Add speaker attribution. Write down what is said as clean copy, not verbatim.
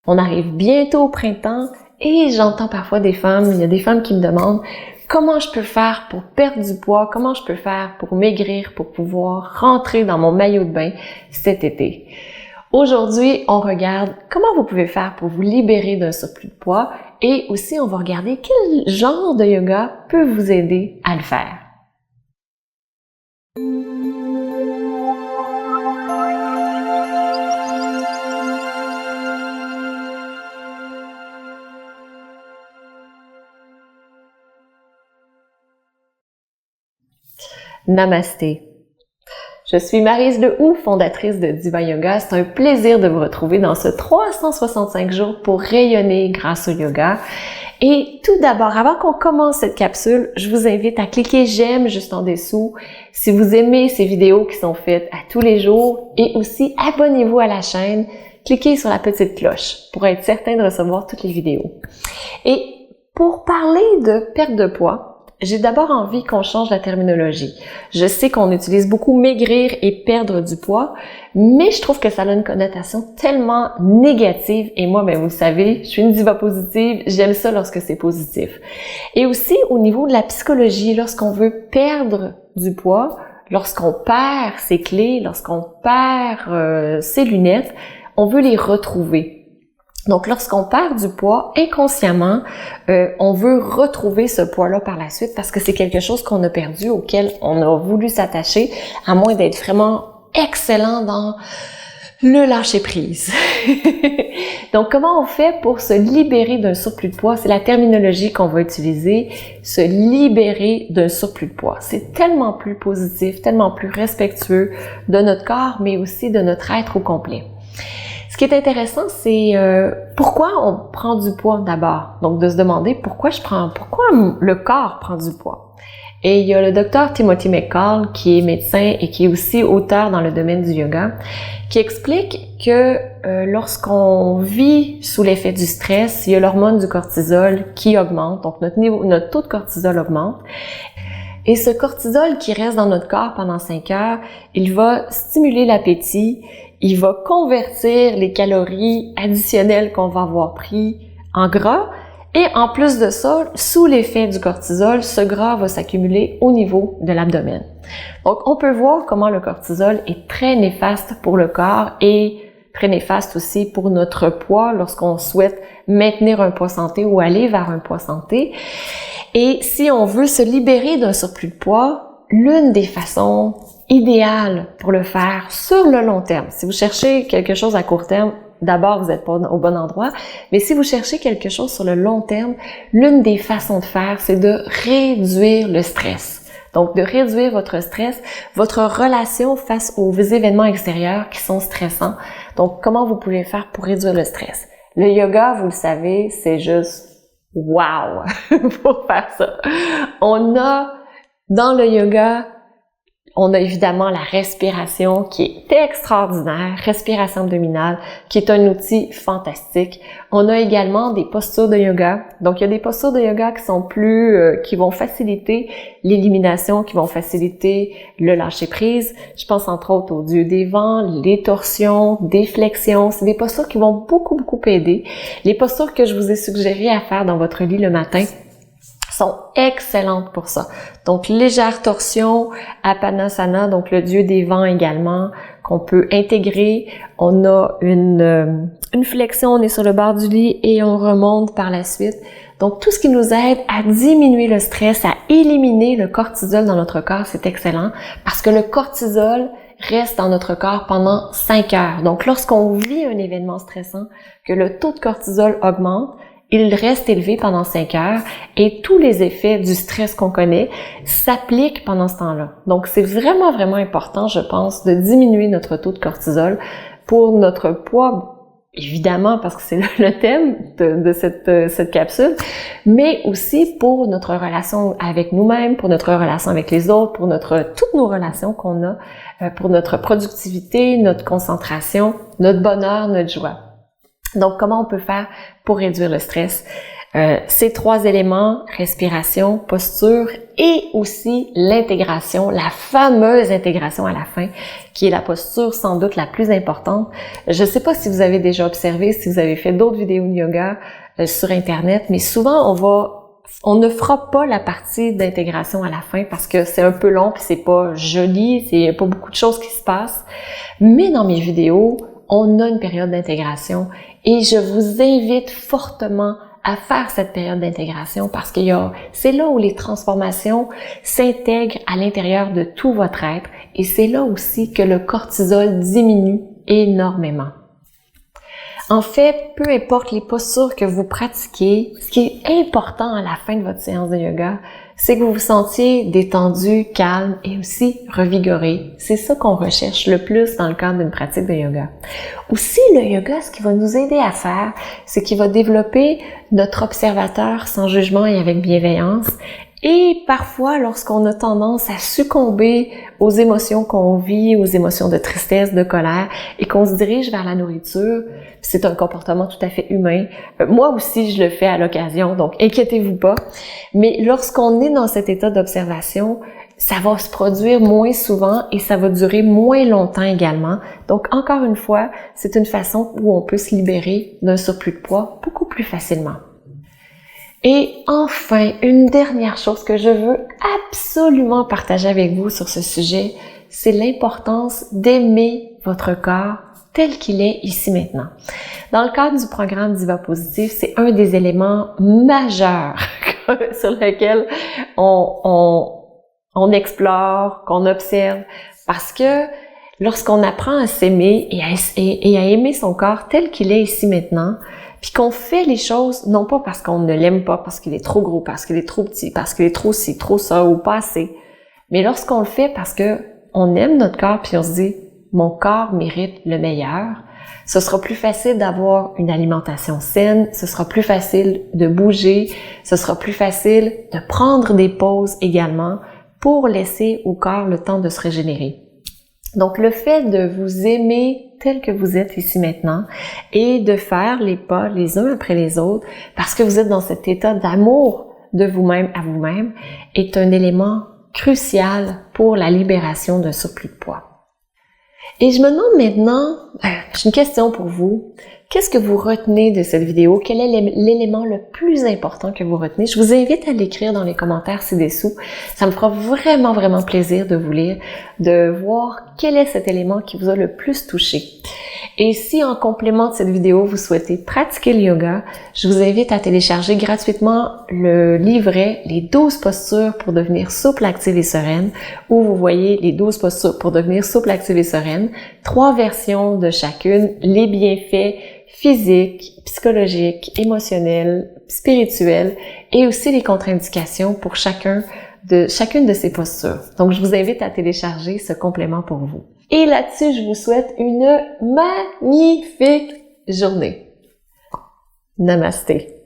Speaker 1: On arrive bientôt au printemps et j'entends parfois il y a des femmes qui me demandent comment je peux faire pour perdre du poids, comment je peux faire pour maigrir, pour pouvoir rentrer dans mon maillot de bain cet été. Aujourd'hui, on regarde comment vous pouvez faire pour vous libérer d'un surplus de poids et aussi on va regarder quel genre de yoga peut vous aider à le faire. Namasté. Je suis Maryse Lehoux, fondatrice de Diva Yoga. C'est un plaisir de vous retrouver dans ce 365 jours pour rayonner grâce au yoga. Et tout d'abord, avant qu'on commence cette capsule, je vous invite à cliquer j'aime juste en dessous si vous aimez ces vidéos qui sont faites à tous les jours et aussi abonnez-vous à la chaîne. Cliquez sur la petite cloche pour être certain de recevoir toutes les vidéos. Et pour parler de perte de poids, j'ai d'abord envie qu'on change la terminologie. Je sais qu'on utilise beaucoup maigrir et perdre du poids, mais je trouve que ça a une connotation tellement négative. Et moi, vous le savez, je suis une diva positive, j'aime ça lorsque c'est positif. Et aussi, au niveau de la psychologie, lorsqu'on veut perdre du poids, lorsqu'on perd ses clés, lorsqu'on perd ses lunettes, on veut les retrouver. Donc, lorsqu'on perd du poids, inconsciemment, on veut retrouver ce poids-là par la suite parce que c'est quelque chose qu'on a perdu, auquel on a voulu s'attacher, à moins d'être vraiment excellent dans le lâcher-prise. Donc, comment on fait pour se libérer d'un surplus de poids? C'est la terminologie qu'on va utiliser, se libérer d'un surplus de poids. C'est tellement plus positif, tellement plus respectueux de notre corps, mais aussi de notre être au complet. Ce qui est intéressant, c'est pourquoi on prend du poids d'abord. Donc, de se demander pourquoi le corps prend du poids. Et il y a le docteur Timothy McCall, qui est médecin et qui est aussi auteur dans le domaine du yoga, qui explique que lorsqu'on vit sous l'effet du stress, il y a l'hormone du cortisol qui augmente. Donc, notre taux de cortisol augmente. Et ce cortisol qui reste dans notre corps pendant 5 heures, il va stimuler l'appétit, il va convertir les calories additionnelles qu'on va avoir pris en gras. Et en plus de ça, sous l'effet du cortisol, ce gras va s'accumuler au niveau de l'abdomen. Donc, on peut voir comment le cortisol est très néfaste pour le corps et très néfaste aussi pour notre poids lorsqu'on souhaite maintenir un poids santé ou aller vers un poids santé. Et si on veut se libérer d'un surplus de poids, l'une des façons idéales pour le faire sur le long terme, si vous cherchez quelque chose à court terme, d'abord vous n'êtes pas au bon endroit, mais si vous cherchez quelque chose sur le long terme, l'une des façons de faire, c'est de réduire le stress. Donc, de réduire votre stress, votre relation face aux événements extérieurs qui sont stressants. Donc, comment vous pouvez faire pour réduire le stress? Le yoga, vous le savez, c'est juste wow pour faire ça. Dans le yoga, on a évidemment la respiration qui est extraordinaire, respiration abdominale, qui est un outil fantastique. On a également des postures de yoga. Donc, il y a des postures de yoga qui vont faciliter l'élimination, qui vont faciliter le lâcher-prise. Je pense entre autres au dieu des vents, les torsions, des flexions. C'est des postures qui vont beaucoup aider. Les postures que je vous ai suggérées à faire dans votre lit le matin sont excellentes pour ça. Donc, légère torsion, Apanasana, donc le dieu des vents également, qu'on peut intégrer. On a une flexion, on est sur le bord du lit et on remonte par la suite. Donc, tout ce qui nous aide à diminuer le stress, à éliminer le cortisol dans notre corps, c'est excellent parce que le cortisol reste dans notre corps pendant 5 heures. Donc, lorsqu'on vit un événement stressant, que le taux de cortisol augmente, il reste élevé pendant 5 heures et tous les effets du stress qu'on connaît s'appliquent pendant ce temps-là. Donc, c'est vraiment important, je pense, de diminuer notre taux de cortisol pour notre poids, évidemment, parce que c'est le thème de cette capsule, mais aussi pour notre relation avec nous-mêmes, pour notre relation avec les autres, pour toutes nos relations qu'on a, pour notre productivité, notre concentration, notre bonheur, notre joie. Donc, comment on peut faire pour réduire le stress? Ces 3 éléments, respiration, posture et aussi l'intégration, la fameuse intégration à la fin, qui est la posture sans doute la plus importante. Je ne sais pas si vous avez déjà observé, si vous avez fait d'autres vidéos de yoga sur Internet, mais souvent on ne fera pas la partie d'intégration à la fin parce que c'est un peu long puis c'est pas joli, c'est pas beaucoup de choses qui se passent. Mais dans mes vidéos, on a une période d'intégration et je vous invite fortement à faire cette période d'intégration parce que c'est là où les transformations s'intègrent à l'intérieur de tout votre être et c'est là aussi que le cortisol diminue énormément. En fait, peu importe les postures que vous pratiquez, ce qui est important à la fin de votre séance de yoga, c'est que vous vous sentiez détendu, calme et aussi revigoré. C'est ça qu'on recherche le plus dans le cadre d'une pratique de yoga. Aussi, le yoga, ce qu'il va nous aider à faire, c'est qu'il va développer notre observateur sans jugement et avec bienveillance. Et parfois, lorsqu'on a tendance à succomber aux émotions qu'on vit, aux émotions de tristesse, de colère, et qu'on se dirige vers la nourriture, c'est un comportement tout à fait humain. Moi aussi, je le fais à l'occasion, donc inquiétez-vous pas. Mais lorsqu'on est dans cet état d'observation, ça va se produire moins souvent et ça va durer moins longtemps également. Donc, encore une fois, c'est une façon où on peut se libérer d'un surplus de poids beaucoup plus facilement. Et enfin, une dernière chose que je veux absolument partager avec vous sur ce sujet, c'est l'importance d'aimer votre corps tel qu'il est ici maintenant. Dans le cadre du programme Diva Positive, c'est un des éléments majeurs sur lesquels on explore, qu'on observe, parce que lorsqu'on apprend à s'aimer et à aimer son corps tel qu'il est ici maintenant, puis qu'on fait les choses, non pas parce qu'on ne l'aime pas, parce qu'il est trop gros, parce qu'il est trop petit, parce qu'il est trop ci, trop ça, ou pas assez, mais lorsqu'on le fait parce que on aime notre corps, puis on se dit « mon corps mérite le meilleur », ce sera plus facile d'avoir une alimentation saine, ce sera plus facile de bouger, ce sera plus facile de prendre des pauses également pour laisser au corps le temps de se régénérer. Donc, le fait de vous aimer tel que vous êtes ici maintenant et de faire les pas les uns après les autres parce que vous êtes dans cet état d'amour de vous-même à vous-même est un élément crucial pour la libération d'un surplus de poids. Et je me demande maintenant, j'ai une question pour vous. Qu'est-ce que vous retenez de cette vidéo? Quel est l'élément le plus important que vous retenez? Je vous invite à l'écrire dans les commentaires ci-dessous. Ça me fera vraiment, vraiment plaisir de vous lire, de voir quel est cet élément qui vous a le plus touché. Et si en complément de cette vidéo, vous souhaitez pratiquer le yoga, je vous invite à télécharger gratuitement le livret « Les 12 postures pour devenir souple, active et sereine » où vous voyez les 12 postures pour devenir souple, active et sereine, 3 versions de chacune, les bienfaits physiques, psychologiques, émotionnels, spirituels et aussi les contre-indications pour chacune de ces postures. Donc, je vous invite à télécharger ce complément pour vous. Et là-dessus, je vous souhaite une magnifique journée. Namasté.